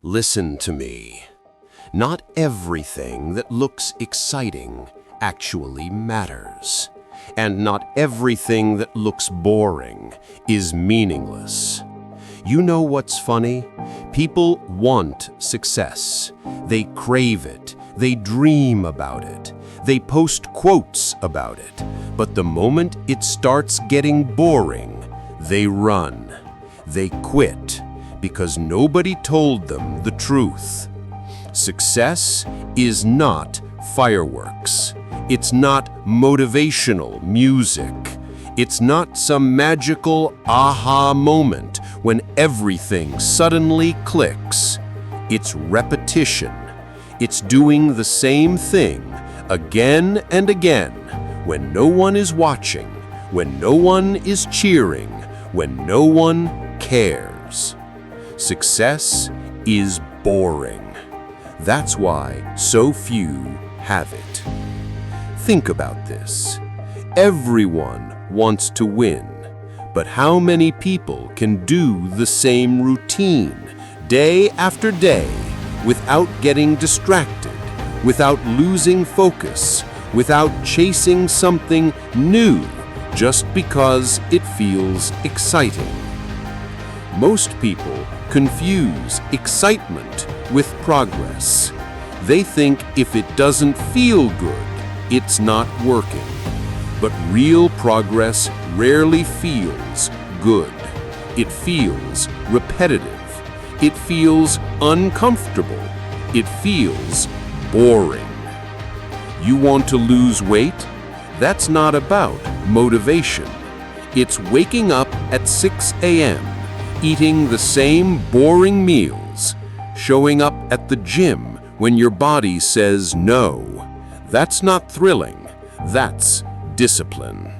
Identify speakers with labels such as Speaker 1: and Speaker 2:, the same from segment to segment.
Speaker 1: Listen to me. Not everything that looks exciting actually matters. And not everything that looks boring is meaningless. You know what's funny? People want success. They crave it. They dream about it. They post quotes about it. But the moment it starts getting boring, they run. They quit because nobody told them the truth. Success is not fireworks. It's not motivational music. It's not some magical aha moment when everything suddenly clicks. It's repetition. It's doing the same thing again and again when no one is watching, when no one is cheering, when no one cares. Success is boring. That's why so few have it. Think about this. Everyone wants to win, but how many people can do the same routine day after day without getting distracted, without losing focus, without chasing something new just because it feels exciting? Most people confuse excitement with progress. They think if it doesn't feel good, it's not working. But real progress rarely feels good. It feels repetitive. It feels uncomfortable. It feels boring. You want to lose weight? That's not about motivation. It's waking up at 6 a.m., eating the same boring meals, showing up at the gym when your body says no. That's not thrilling. That's discipline.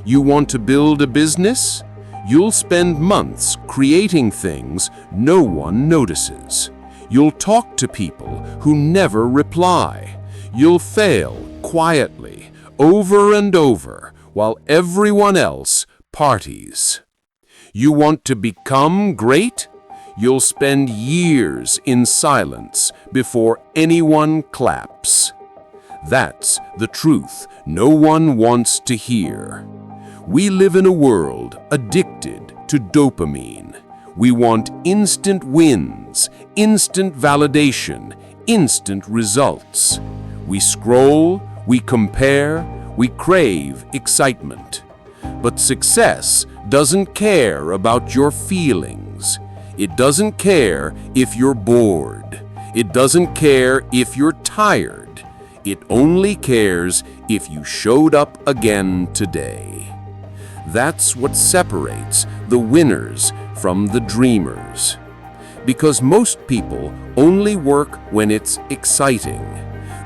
Speaker 1: You want to build a business? You'll spend months creating things no one notices. You'll talk to people who never reply. You'll fail quietly, over and over, while everyone else parties. You want to become great? You'll spend years in silence before anyone claps. That's the truth no one wants to hear. We live in a world addicted to dopamine. We want instant wins, instant validation, instant results. We scroll, we compare, we crave excitement. But success doesn't care about your feelings. It doesn't care if you're bored. It doesn't care if you're tired. It only cares if you showed up again today. That's what separates the winners from the dreamers. Because most people only work when it's exciting.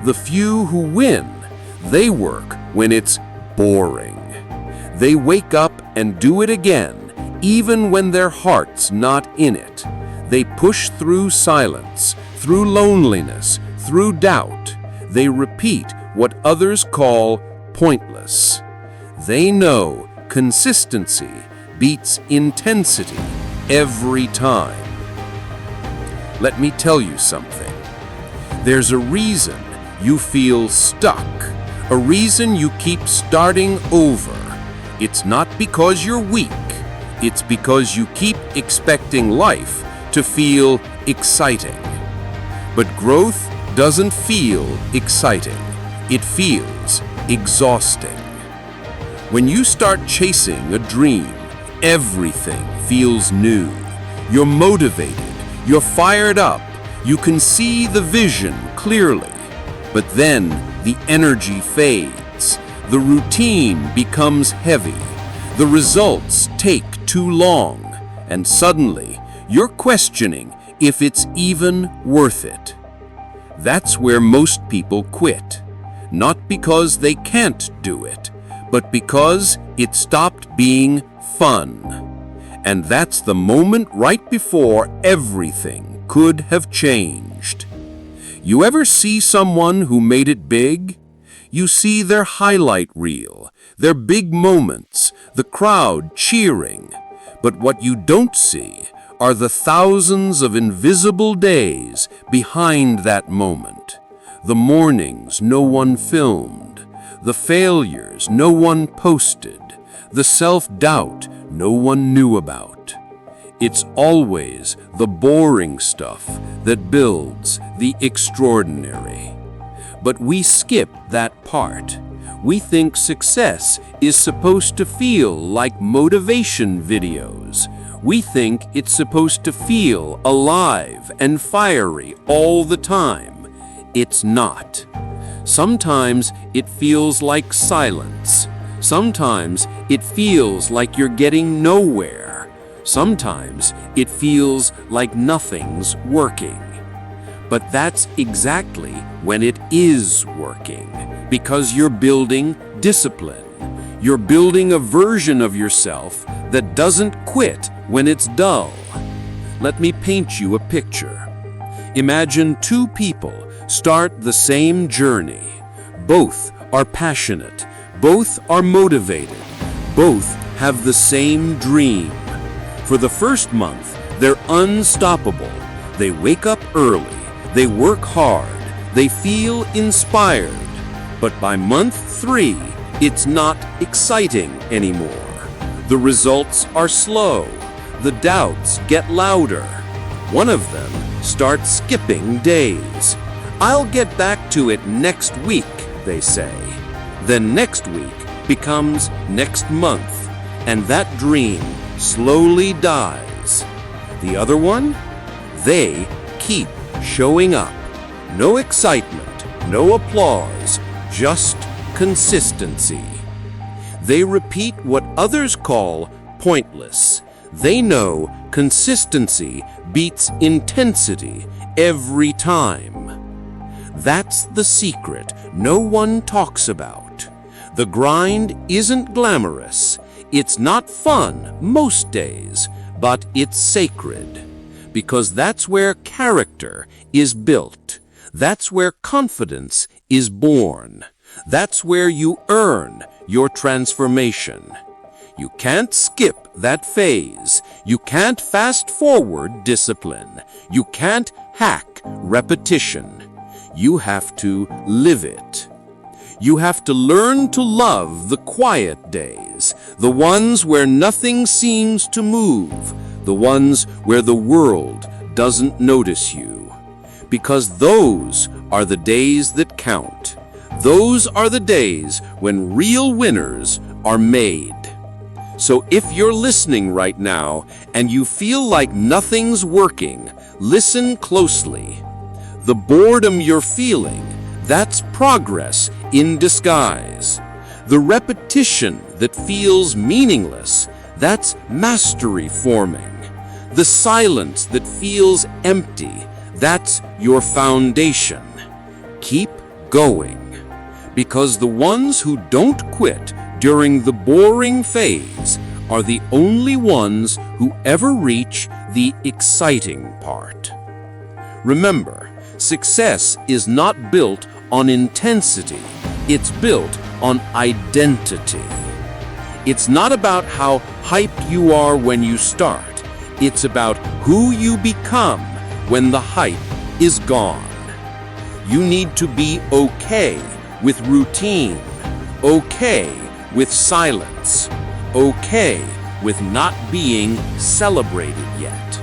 Speaker 1: The few who win, they work when it's boring. They wake up and do it again, even when their heart's not in it. They push through silence, through loneliness, through doubt. They repeat what others call pointless. They know consistency beats intensity every time. Let me tell you something. There's a reason you feel stuck, a reason you keep starting over. It's not because you're weak. It's because you keep expecting life to feel exciting. But growth doesn't feel exciting. It feels exhausting. When you start chasing a dream, everything feels new. You're motivated. You're fired up. You can see the vision clearly. But then the energy fades. The routine becomes heavy. The results take too long. And suddenly, you're questioning if it's even worth it. That's where most people quit. Not because they can't do it, but because it stopped being fun. And that's the moment right before everything could have changed. You ever see someone who made it big? You see their highlight reel, their big moments, the crowd cheering. But what you don't see are the thousands of invisible days behind that moment. The mornings no one filmed, the failures no one posted, the self-doubt no one knew about. It's always the boring stuff that builds the extraordinary. But we skip that part. We think success is supposed to feel like motivation videos. We think it's supposed to feel alive and fiery all the time. It's not. Sometimes it feels like silence. Sometimes it feels like you're getting nowhere. Sometimes it feels like nothing's working. But that's exactly when it is working, because you're building discipline. You're building a version of yourself that doesn't quit when it's dull. Let me paint you a picture. Imagine two people start the same journey. Both are passionate. Both are motivated. Both have the same dream. For the first month, they're unstoppable. They wake up early. They work hard. They feel inspired. But by month 3, it's not exciting anymore. The results are slow. The doubts get louder. One of them starts skipping days. I'll get back to it next week, they say. Then next week becomes next month, and that dream slowly dies. The other one? They keep showing up. No excitement, no applause, just consistency. They repeat what others call pointless. They know consistency beats intensity every time. That's the secret no one talks about. The grind isn't glamorous. It's not fun most days, but it's sacred. Because that's where character is built. That's where confidence is born. That's where you earn your transformation. You can't skip that phase. You can't fast forward discipline. You can't hack repetition. You have to live it. You have to learn to love the quiet days, the ones where nothing seems to move, the ones where the world doesn't notice you. Because those are the days that count. Those are the days when real winners are made. So if you're listening right now and you feel like nothing's working, listen closely. The boredom you're feeling, that's progress in disguise. The repetition that feels meaningless, that's mastery forming. The silence that feels empty, that's your foundation. Keep going. Because the ones who don't quit during the boring phase are the only ones who ever reach the exciting part. Remember, success is not built on intensity, it's built on identity. It's not about how hyped you are when you start, it's about who you become when the hype is gone. You need to be okay with routine, okay with silence, okay with not being celebrated yet.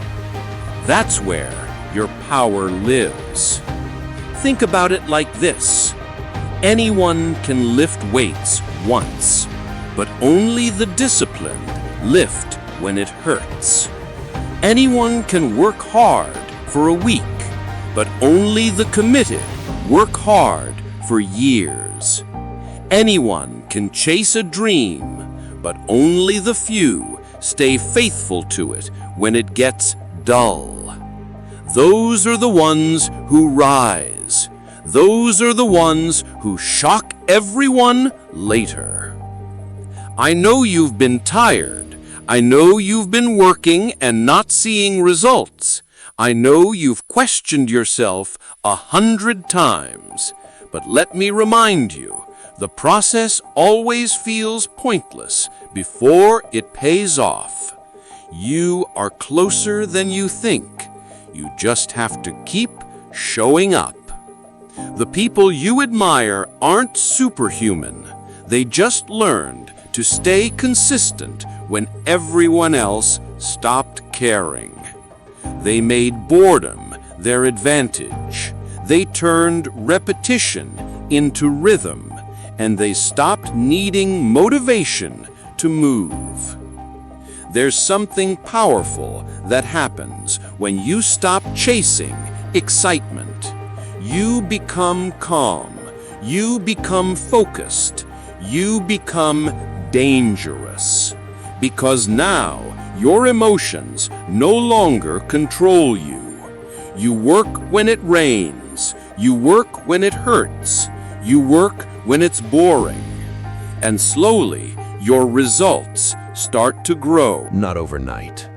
Speaker 1: That's where your power lives. Think about it like this. Anyone can lift weights once, but only the disciplined lift when it hurts. Anyone can work hard for a week, but only the committed work hard for years. Anyone can chase a dream, but only the few stay faithful to it when it gets dull. Those are the ones who rise. Those are the ones who shock everyone later. I know you've been tired. I know you've been working and not seeing results. I know you've questioned yourself 100 times. But let me remind you, the process always feels pointless before it pays off.
Speaker 2: You are closer than you think. You just have to keep showing up. The people you admire aren't superhuman. They just learned to stay consistent when everyone else stopped caring. They made boredom their advantage. They turned repetition into rhythm, and they stopped needing motivation to move. There's something powerful that happens when you stop chasing excitement. You become calm. You become focused. You become dangerous. Because now your emotions no longer control you. You work when it rains. You work when it hurts. You work when it's boring. And slowly, your results start to grow.
Speaker 1: Not overnight,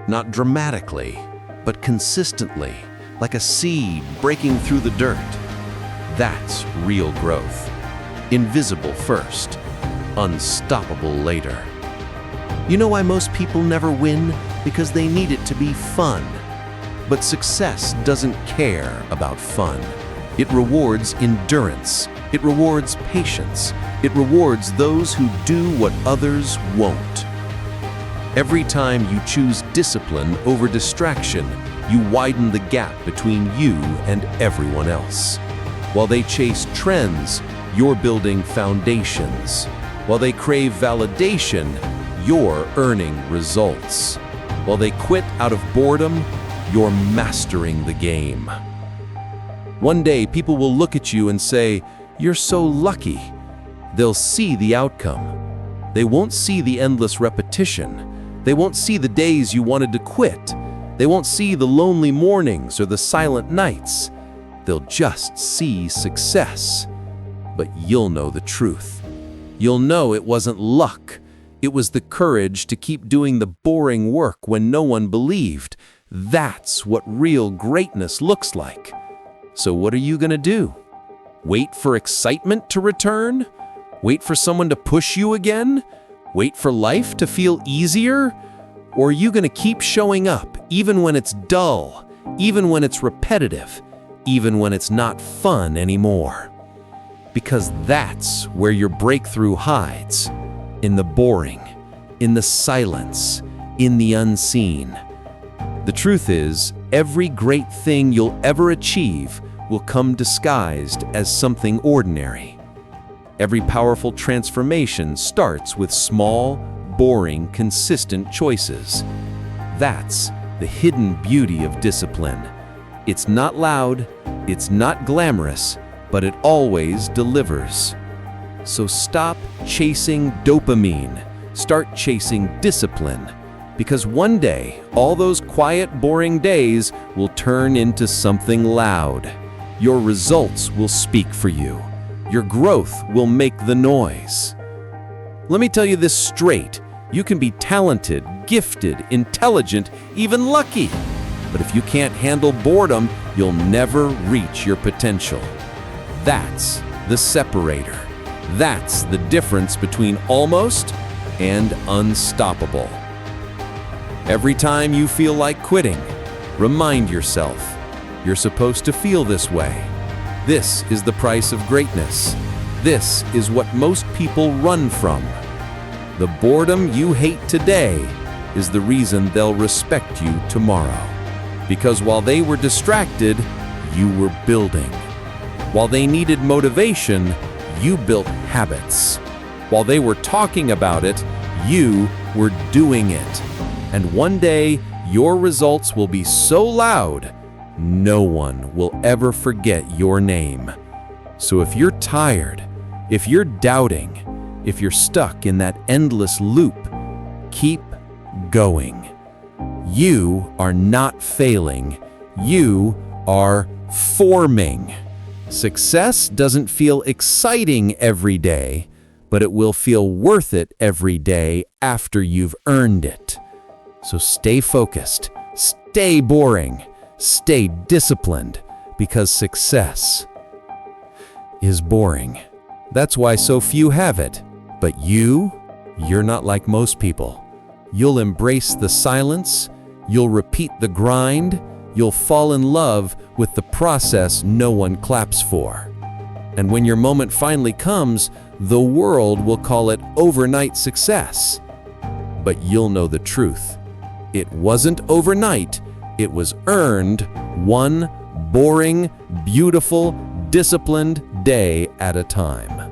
Speaker 1: not dramatically, but consistently, like a seed breaking through the dirt. That's real growth. Invisible first, unstoppable later. You know why most people never win? Because they need it to be fun. But success doesn't care about fun. It rewards endurance. It rewards patience. It rewards those who do what others won't. Every time you choose discipline over distraction, you widen the gap between you and everyone else. While they chase trends, you're building foundations. While they crave validation, you're earning results. While they quit out of boredom, you're mastering the game. One day, people will look at you and say, "You're so lucky." They'll see the outcome. They won't see the endless repetition. They won't see the days you wanted to quit. They won't see the lonely mornings or the silent nights. They'll just see success. But you'll know the truth. You'll know it wasn't luck. It was the courage to keep doing the boring work when no one believed. That's what real greatness looks like. So what are you gonna do? Wait for excitement to return? Wait for someone to push you again? Wait for life to feel easier? Or are you gonna keep showing up even when it's dull, even when it's repetitive, even when it's not fun anymore? Because that's where your breakthrough hides. In the boring, in the silence, in the unseen. The truth is, every great thing you'll ever achieve will come disguised as something ordinary. Every powerful transformation starts with small, boring, consistent choices. That's the hidden beauty of discipline. It's not loud, it's not glamorous, but it always delivers. So stop chasing dopamine. Start chasing discipline. Because one day, all those quiet, boring days will turn into something loud. Your results will speak for you. Your growth will make the noise. Let me tell you this straight. You can be talented, gifted, intelligent, even lucky. But if you can't handle boredom, you'll never reach your potential. That's the separator. That's the difference between almost and unstoppable. Every time you feel like quitting, remind yourself, you're supposed to feel this way. This is the price of greatness. This is what most people run from. The boredom you hate today is the reason they'll respect you tomorrow. Because while they were distracted, you were building. While they needed motivation, you built habits. While they were talking about it, you were doing it. And one day, your results will be so loud, no one will ever forget your name. So if you're tired, if you're doubting, if you're stuck in that endless loop, keep going. You are not failing. You are forming. Success doesn't feel exciting every day, but it will feel worth it every day after you've earned it. So stay focused, stay boring, stay disciplined, because success is boring. That's why so few have it. But you're not like most people.
Speaker 3: You'll embrace the silence, you'll repeat the grind, you'll fall in love with the process no one claps for. And when your moment finally comes, the world will call it overnight success. But you'll know the truth. It wasn't overnight, it was earned one boring, beautiful, disciplined day at a time.